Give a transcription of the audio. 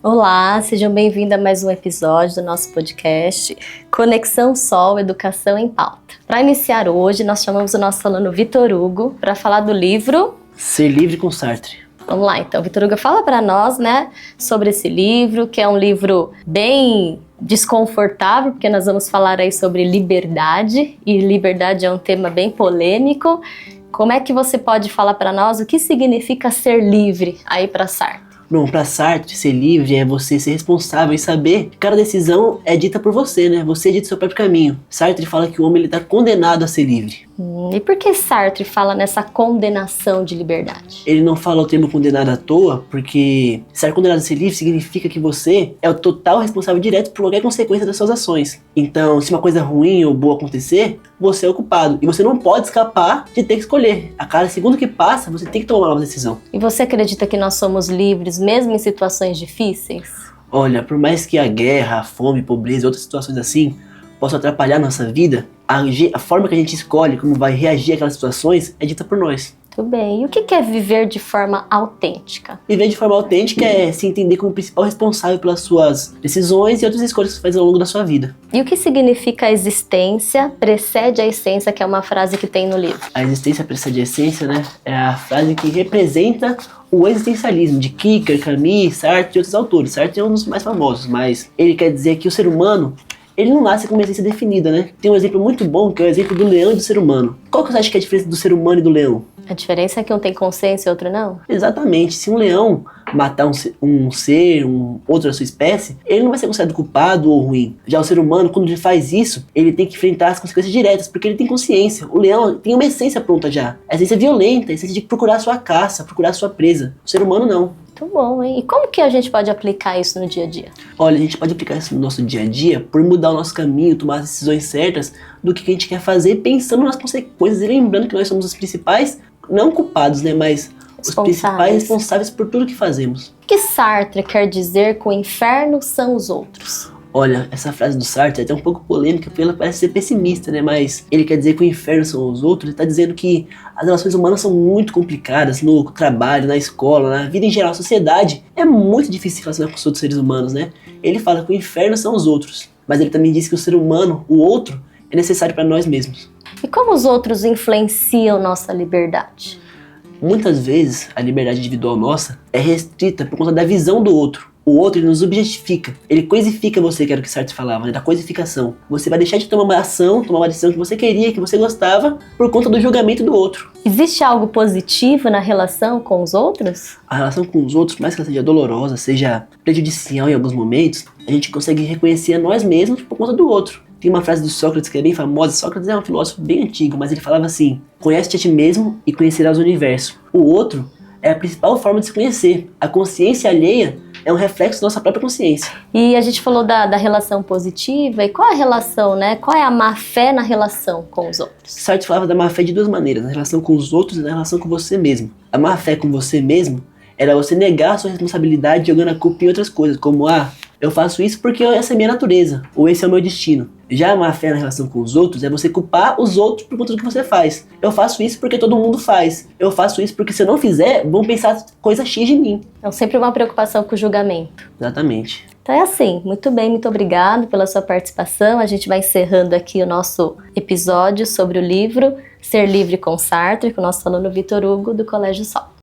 Olá, sejam bem-vindos a mais um episódio do nosso podcast Conexão Sol, Educação em Pauta. Para iniciar hoje, nós chamamos o nosso aluno Vitor Hugo para falar do livro Ser Livre com Sartre. Vamos lá, então, Vitor Hugo, fala para nós, sobre esse livro, que é um livro bem desconfortável, porque nós vamos falar aí sobre liberdade, e liberdade é um tema bem polêmico. Como é que você pode falar para nós o que significa ser livre aí para Sartre? Bom, para Sartre, ser livre é você ser responsável e saber que cada decisão é dita por você, né? Você dita o seu próprio caminho. Sartre fala que o homem está condenado a ser livre. E por que Sartre fala nessa condenação de liberdade? Ele não fala o termo condenado à toa, porque ser condenado a ser livre significa que você é o total responsável direto por qualquer consequência das suas ações. Então, se uma coisa ruim ou boa acontecer, você é o culpado. E você não pode escapar de ter que escolher. A cada segundo que passa, você tem que tomar uma nova decisão. E você acredita que nós somos livres mesmo em situações difíceis? Olha, por mais que a guerra, a fome, a pobreza e outras situações assim possam atrapalhar a nossa vida, a forma que a gente escolhe como vai reagir àquelas situações é dita por nós. Tudo bem. E o que é viver de forma autêntica? Viver de forma autêntica é se entender como principal responsável pelas suas decisões e outras escolhas que você faz ao longo da sua vida. E o que significa a existência precede a essência, que é uma frase que tem no livro? A existência precede a essência, né? É a frase que representa o existencialismo de Kierkegaard, Camus, Sartre e outros autores. Sartre é um dos mais famosos, mas ele quer dizer que o ser humano, ele não nasce com uma essência definida, né? Tem um exemplo muito bom, que é o exemplo do leão e do ser humano. Qual que você acha que é a diferença do ser humano e do leão? A diferença é que um tem consciência e outro não? Exatamente. Se um leão matar outro da sua espécie, ele não vai ser considerado culpado ou ruim. Já o ser humano, quando ele faz isso, ele tem que enfrentar as consequências diretas, porque ele tem consciência. O leão tem uma essência pronta já. A essência violenta, a essência de procurar a sua caça, procurar a sua presa. O ser humano não. Muito bom, hein? E como que a gente pode aplicar isso no dia a dia? Olha, a gente pode aplicar isso no nosso dia a dia por mudar o nosso caminho, tomar as decisões certas do que a gente quer fazer, pensando nas consequências e lembrando que nós somos os principais, não culpados, né, mas os principais responsáveis por tudo que fazemos. O que Sartre quer dizer que o inferno são os outros? Olha, essa frase do Sartre é até um pouco polêmica, porque ela parece ser pessimista, né? Mas ele quer dizer que o inferno são os outros. Ele está dizendo que as relações humanas são muito complicadas no trabalho, na escola, na vida em geral, na sociedade. É muito difícil se relacionar com os outros seres humanos, né? Ele fala que o inferno são os outros, mas ele também diz que o ser humano, o outro, é necessário para nós mesmos. E como os outros influenciam nossa liberdade? Muitas vezes a liberdade individual nossa é restrita por conta da visão do outro. O outro, ele nos objetifica, ele coisifica você, que era o que Sartre falava, né, da coisificação. Você vai deixar de tomar uma ação, tomar uma decisão que você queria, que você gostava, por conta do julgamento do outro. Existe algo positivo na relação com os outros? A relação com os outros, mais que ela seja dolorosa, seja prejudicial em alguns momentos, a gente consegue reconhecer a nós mesmos por conta do outro. Tem uma frase do Sócrates que é bem famosa. Sócrates é um filósofo bem antigo, mas ele falava assim: conhece-te a ti mesmo e conhecerás o universo. O outro é a principal forma de se conhecer. A consciência alheia é um reflexo da nossa própria consciência. E a gente falou da relação positiva. E qual é a relação, né? Qual é a má-fé na relação com os outros? Sartre falava da má-fé de duas maneiras: na relação com os outros e na relação com você mesmo. A má-fé com você mesmo era você negar a sua responsabilidade jogando a culpa em outras coisas, como eu faço isso porque essa é a minha natureza, ou esse é o meu destino. Já a má-fé na relação com os outros é você culpar os outros por conta do que você faz. Eu faço isso porque todo mundo faz. Eu faço isso porque se eu não fizer, vão pensar coisa X de mim. É sempre uma preocupação com o julgamento. Exatamente. Então é assim, muito bem, muito obrigado pela sua participação. A gente vai encerrando aqui o nosso episódio sobre o livro Ser Livre com Sartre, com o nosso aluno Vitor Hugo, do Colégio Sol.